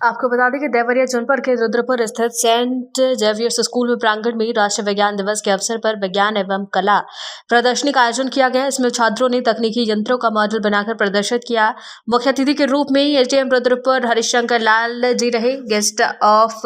आपको बता दें कि देवरिया जनपद के रुद्रपुर स्थित सेंट जेवियर्स स्कूल में प्रांगण में राष्ट्रीय विज्ञान दिवस के अवसर पर विज्ञान एवं कला प्रदर्शनी का आयोजन किया गया। इसमें छात्रों ने तकनीकी यंत्रों का मॉडल बनाकर प्रदर्शित किया। मुख्य अतिथि के रूप में एचडीएम रुद्रपुर हरिशंकर लाल जी रहे। Guest of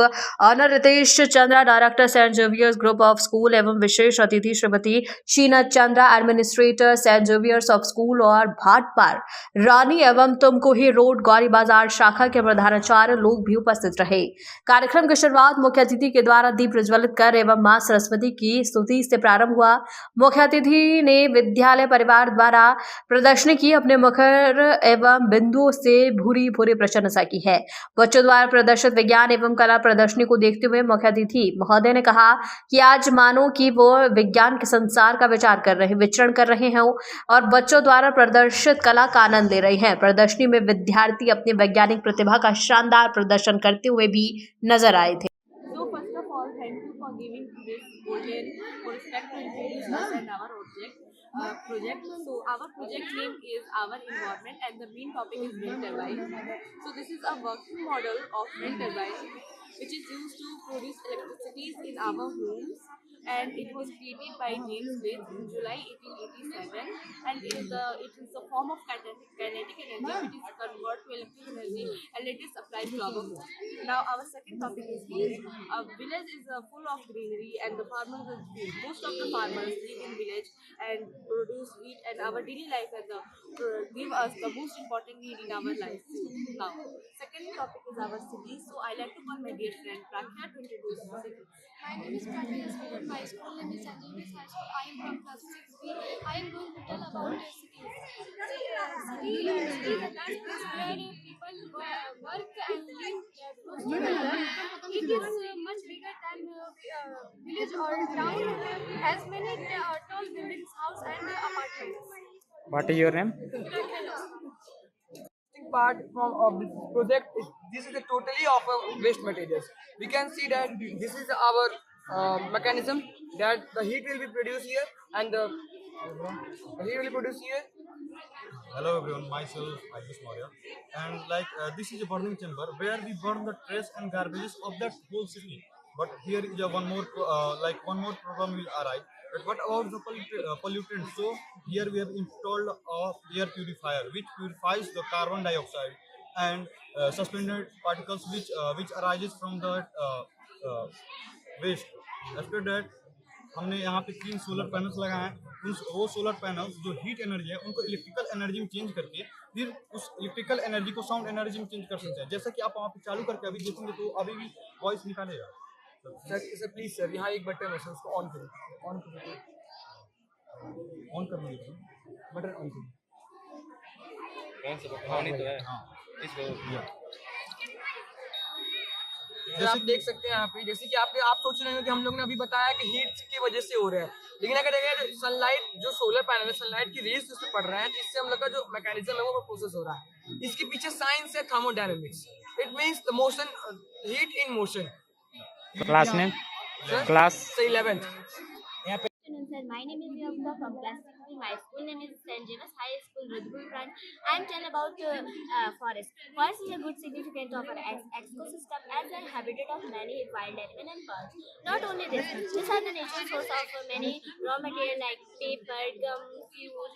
honour Ritesh Chandra, director saint Xavier's group of school एवं विशेष अतिथि Shrimati Sheena Chandra, administrator saint Xavier's of school और भाटपार रानी एवं तुमकोही रोड गौरी बाजार शाखा के प्रधानाचार्य लोग भी उपस्थित रहे। कार्यक्रम की शुरुआत मुख्य अतिथि के द्वारा दीप प्रज्वलित कर एवं मां सरस्वती की स्तुति से प्रारंभ हुआ। मुख्य अतिथि ने विद्यालय परिवार द्वारा प्रदर्शनी की अपने मुखर एवं बिंदुओं से भूरी भूरी प्रशंसा की है। बच्चों द्वारा प्रदर्शित विज्ञान एवं कला प्रदर्शनी को देखते हुए मुख्य अतिथि महोदय ने कहा कि आज मानो कि वो विज्ञान के संसार का विचरण कर रहे हैं और बच्चों द्वारा प्रदर्शित कला का आनंद ले रहे हैं। प्रदर्शनी में विद्यार्थी अपनी वैज्ञानिक प्रतिभा का शानदार प्रदर्शन करते हुए भी नजर आए थे। So first of all, thank you for giving this golden respect to introduce us and our project. So our project name is Our Environment and the main topic is wind turbine. So this is a working model of wind turbine which is used to produce electricity in our homes, and it was created by James Watt in July 1887, and it is a form of kinetic energy which is converted to electric energy and it is applied to our home. Now our second topic is village. A village is full of greenery and the farmers most of the farmers live in village and produce wheat, and our daily life and give us the most important need in our life. Now second topic is our city. So I like to call my dear friend Prakya to introduce the city. My name is Prakya Yasmin. My school name is St. James High School. I am from class 6B. I am going to tell about cities. City is the best place where people work and live close together. It is much bigger than village or town. Has many tall buildings, house and apartments. What is your name? Part from of this project is this is a totally of waste materials. We can see that this is our mechanism that the heat will be produced here and the heat will be produced here. Hello everyone, myself Ayush Maurya, and this is a burning chamber where we burn the trash and garbages of that whole city. But here is a one more problem will arise. But what about the pollutants? So here we have installed a air purifier which purifies the carbon dioxide and suspended particles which arises from the waste. After that, हमने यहाँ पे 3 solar panels लगाए हैं। वो solar panels जो heat energy है उनको electrical energy में चेंज करके फिर उस इलेक्ट्रिकल एनर्जी को साउंड एनर्जी में चेंज कर सकते हैं। जैसा कि आप वहाँ पे चालू करके अभी देखेंगे तो अभी भी वॉइस निकालेगा। सर प्लीज सर यहाँ एक बटन है सर, उसको ऑन करें। ऑन करने दीजिए, बटन ऑन करें। कौन सा बटन? ऑन ही तो है। हाँ, इसको जैसे आप देख सकते हैं यहाँ पे, जैसे कि आप सोच रहे हो कि हम लोग ने अभी बताया कि हीट की वजह से हो रहा है, लेकिन अगर देखें सनलाइट जो सोलर पैनल है सनलाइट की रेज उस पर पड़ रहा है, जिससे हम लोग का जो मैकेनिज्म है वो प्रोसेस हो रहा है। इसके पीछे साइंस है thermodynamics. It means the motion, heat in motion. Class name? Class 11th। Sir, my name is Yavka from class 6. My school name is St. James High School, Rudhpur branch. I am telling about forest. Forest is a good significant of our ecosystem as a habitat of many wild animals and birds. Not only this, these are the natural source of many raw material like paper, gum, fuel,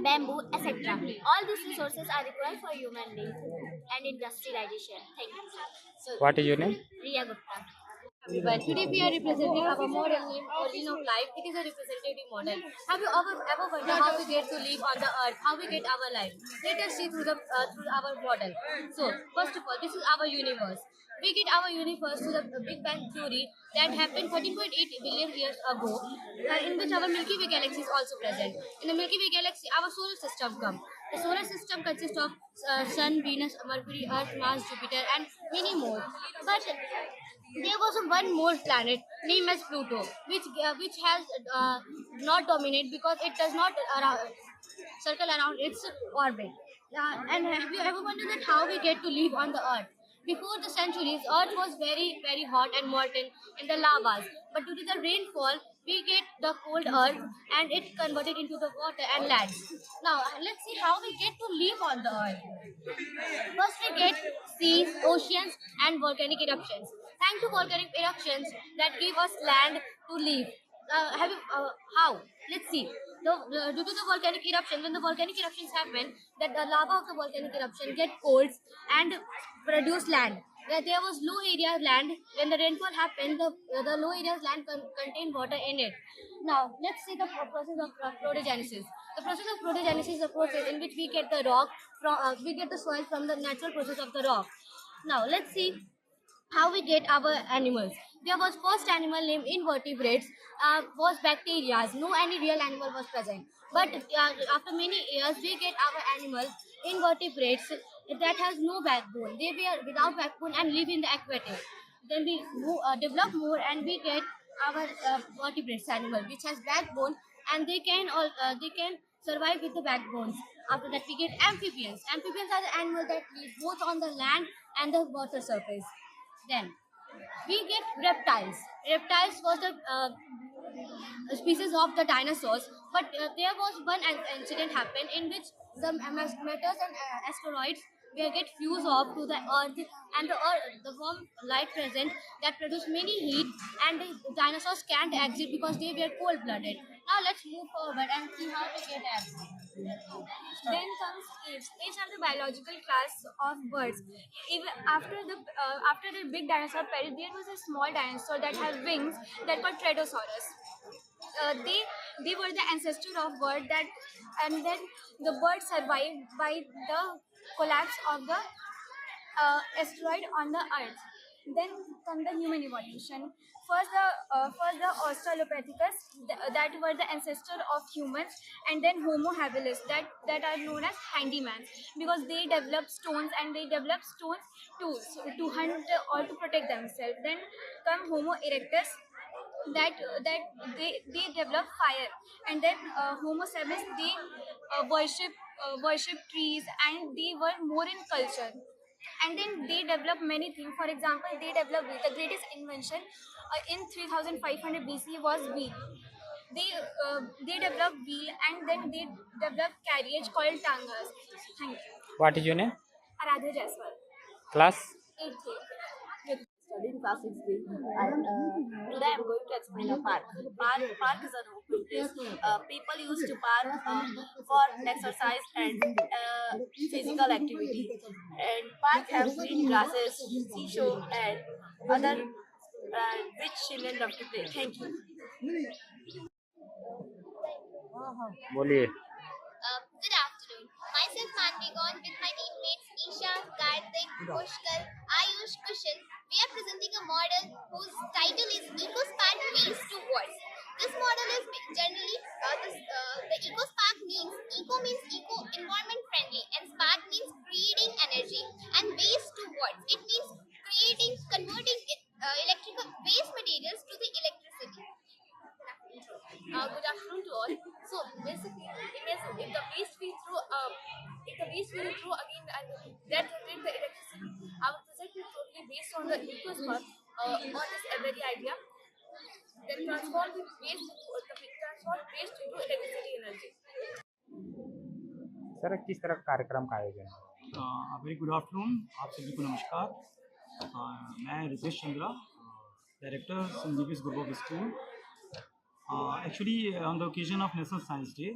bamboo, etc. All these resources are required for human beings and industrialization. Thank you, sir. What is your name? Riya Gupta. Today we are representing our model name Origin of Life. It is a representative model. Have you ever wondered how we get to live on the earth? How we get our life? Let us see through our model. So first of all, this is our universe. We get our universe to the Big Bang theory that happened 14.8 billion years ago, in which our Milky Way galaxy is also present. In the Milky Way galaxy, our solar system comes. The solar system consists of Sun, Venus, Mercury, Earth, Mars, Jupiter, and many more. But there was one more planet named as Pluto, which has not dominate because it does not circle around its orbit. And have you ever wondered that how we get to live on the Earth? Before the centuries, Earth was very, very hot and molten in the lavas. But due to the rainfall, we get the cold earth and it converted into the water and land. Now let's see how we get to live on the earth. First we get seas, oceans and volcanic eruptions. Thanks to volcanic eruptions that give us land to live. How? Let's see. Due to the volcanic eruption, when the volcanic eruptions happen, that the lava of the volcanic eruption get cold and produce land. Where there was low area land, when the rainfall happened, the low areas land contain water in it. Now let's see the process of protogenesis. The process of protogenesis is a process in which we get the rock from we get the soil from the natural process of the rock. Now let's see how we get our animals. There was first animal named invertebrates, was bacteria. No any real animal was present. But after many years, we get our animals, invertebrates, that has no backbone. They were without backbone and live in the aquatic. Then we develop more and we get our vertebrates animal, which has backbone and they can survive with the backbones. After that, we get amphibians. Amphibians are the animals that live both on the land and the water surface. Then we get reptiles. Reptiles was the species of the dinosaurs, but there was one incident happened in which some meteors and asteroids will get fused off to the earth, and the warm light present that produce many heat, and the dinosaurs can't exit because they were cold-blooded. Now let's move forward and see how we get apes. Then comes apes. Apes are the biological class of birds. Even after the big dinosaur period, there was a small dinosaur that had wings that called Pterosaurus. They were the ancestor of bird that, and then the bird survived by the collapse of the asteroid on the earth. Then come the human evolution. First the Australopithecus, that were the ancestor of humans, and then Homo habilis, that are known as handyman, because they developed stones and they developed stones tools to hunt or to protect themselves. Then come Homo erectus, that they develop fire, and then Homo sapiens, they worship trees, and they were more in culture. And then they develop many things. For example, they developed wheel. The greatest invention in 3500 BC was wheel. They developed wheel, and then they developed carriage called tangas. Thank you. What is your name? Aradhya Jaiswal. Class? 8th grade. Studying class 6th grade, and today I'm going to explain a park. Park is an open place. People used to park for exercise and physical activity. And park have green grasses, seashore, and other which children love to play. Thank you. बोलिए. Good afternoon. Myself Manvi gone with my teammates Isha, Karthik, Pushkar, Ayush, Kushan. We are presenting a model whose title is EcoSpark Ways to Words. This model is generally the EcoSpark means eco environment friendly, and spark means creating energy, and waste to words. It means converting electrical waste materials to the electricity. Good afternoon to all. So basically, imagine if the waste we throw again and that generate the electricity. Our project is totally based on the EcoSpark on this very idea. Then transform waste into electricity energy. Sir किस तरह का कार्यक्रम का आयोजन है? Very good afternoon, आप सभी को नमस्कार. मैं Ritesh Chandra, director Sanjeevis group of school. Actually, on the occasion of National Science Day,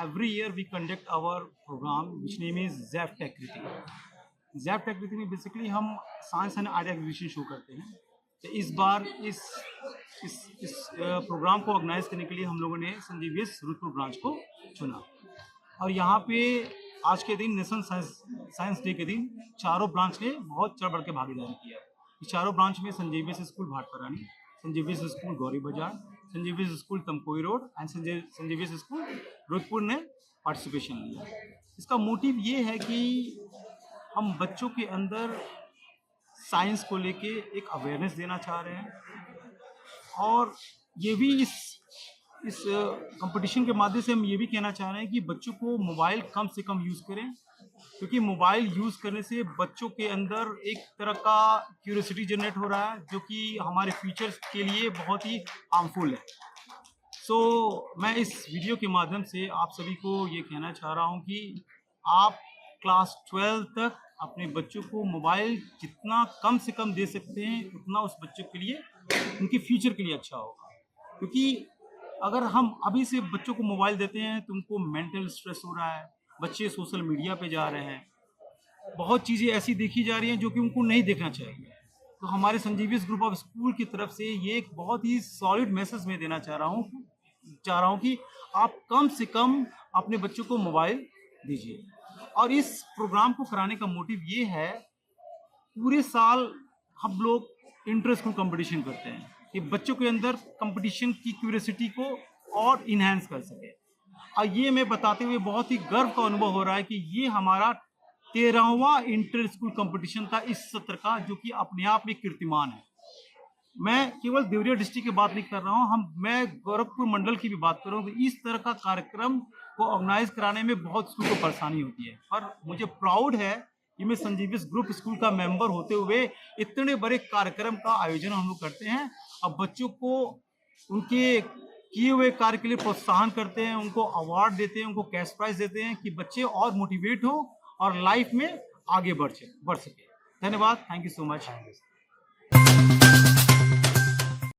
every year we conduct our program which name is ZEF Techriti. ZEF Techriti में basically हम science and art exhibition show करते हैं. तो इस बार इस programme को organise करने के लिए हम लोगों ने संजीवीस रुद्रपुर ब्रांच को चुना. और यहाँ पे आज के दिन नेशनल साइंस डे के दिन चारों ब्रांच ने बहुत चढ़ बढ़ के भागीदारी किया. इस चारों ब्रांच में Sanjeevis school Bhatparani, Sanjeevis school Gauri Bazar, Sanjeevis school Tamkoi road and Sanjeevis school Rudrapur ने पार्टिसिपेशन लिया. इसका मोटिव ये है कि हम बच्चों के अंदर साइंस को लेके एक अवेयरनेस देना चाह रहे हैं, और ये भी इस कंपटीशन के माध्यम से हम ये भी कहना चाह रहे हैं कि बच्चों को मोबाइल कम से कम यूज़ करें, क्योंकि मोबाइल यूज़ करने से बच्चों के अंदर एक तरह का क्यूरियोसिटी जनरेट हो रहा है जो कि हमारे फ्यूचर के लिए बहुत ही हार्मफुल है. सो मैं इस वीडियो के माध्यम से आप सभी को ये कहना चाह रहा हूँ कि आप क्लास 12 तक अपने बच्चों को मोबाइल जितना कम से कम दे सकते हैं उतना उस बच्चों के लिए, उनके फ्यूचर के लिए अच्छा होगा। क्योंकि अगर हम अभी से बच्चों को मोबाइल देते हैं तो उनको मेंटल स्ट्रेस हो रहा है, बच्चे सोशल मीडिया पे जा रहे हैं, बहुत चीज़ें ऐसी देखी जा रही हैं जो कि उनको नहीं देखना चाहिए। तो हमारे संजीवियस ग्रुप ऑफ स्कूल की तरफ से ये एक बहुत ही सॉलिड मैसेज मैं देना चाह रहा हूँ कि आप कम से कम अपने बच्चों को मोबाइल दीजिए। और इस प्रोग्राम को कराने का मोटिव ये है, पूरे साल हम लोग इंटर स्कूल कंपटीशन करते हैं कि बच्चों के अंदर कंपटीशन की क्यूरियोसिटी को और इन्हेंस कर सके। और ये मैं बताते हुए बहुत ही गर्व का अनुभव हो रहा है कि ये हमारा 13वां इंटर स्कूल कंपटीशन था इस सत्र का, जो कि अपने आप में कीर्तिमान है। मैं केवल देवरिया डिस्ट्रिक्ट की बात नहीं कर रहा हूँ, मैं गोरखपुर मंडल की भी बात कर रहा हूँ। इस तरह का कार्यक्रम को ऑर्गेनाइज कराने में बहुत स्कूल को परेशानी होती है, पर मुझे प्राउड है कि मैं संजीवियस ग्रुप स्कूल का मेंबर होते हुए इतने बड़े कार्यक्रम का आयोजन हम लोग करते हैं और बच्चों को उनके किए हुए कार्य के लिए प्रोत्साहन करते हैं, उनको अवार्ड देते हैं, उनको कैश प्राइज देते हैं कि बच्चे और मोटिवेट हो और लाइफ में आगे बढ़ सके। धन्यवाद, थैंक यू सो मच।